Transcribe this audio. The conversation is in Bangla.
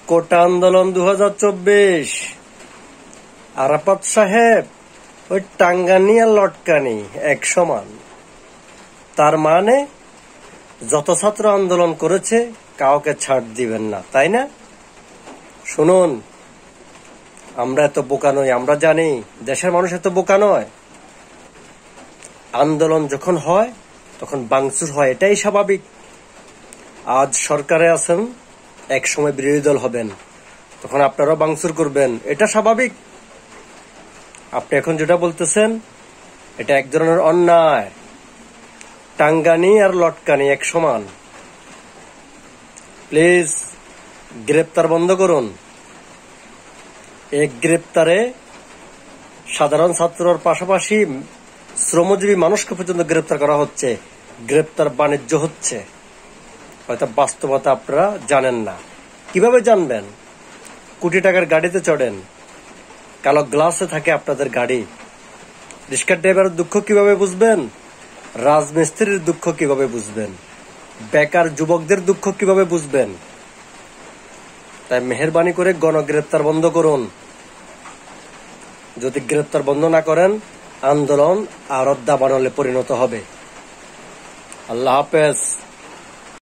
কোটা আন্দোলন 2024। আরাফাত সাহেব ওই টাঙ্গানি আর লটকানি এক সমান। তার মানে যত ছাত্র আন্দোলন করেছে কাউকে ছাড় দিবেন না, তাই না? শুনুন, আমরা এত বোকা নই। আমরা জানি দেশের মানুষ এত বোকা নয়। আন্দোলন যখন হয় তখন ভাঙচুর হয়, এটাই স্বাভাবিক। আজ সরকারে আছেন, এক সময় বিরোধী দল হবেন, তখন আপনারাও ভাঙচুর করবেন, এটা স্বাভাবিক। আপনি এখন যেটা বলতেছেন এটা এক ধরনের অন্যায়। টাঙ্গানি আর লটকানি এক সমান। প্লিজ গ্রেপ্তার বন্ধ করুন। এক গ্রেপ্তারে সাধারণ ছাত্রর পাশাপাশি শ্রমজীবী মানুষকে পর্যন্ত গ্রেপ্তার করা হচ্ছে। গ্রেপ্তার বাণিজ্য হচ্ছে। হয়তো বাস্তবতা আপনারা জানেন না। কিভাবে জানবেন? কোটি টাকার গাড়িতে চড়েন, কালো গ্লাসে থাকে আপনাদের গাড়ি। রিক্সার ড্রাইভারের দুঃখ কিভাবে বুঝবেন? রাজমিস্ত্রির দুঃখ কিভাবে বুঝবেন? বেকার যুবকদের দুঃখ কিভাবে বুঝবেন? তাই মেহেরবানি করে গণগ্রেপ্তার বন্ধ করুন। যদি গ্রেপ্তার বন্ধ না করেন, আন্দোলন আরো দাবানলে পরিণত হবে। আল্লাহ হাফেজ।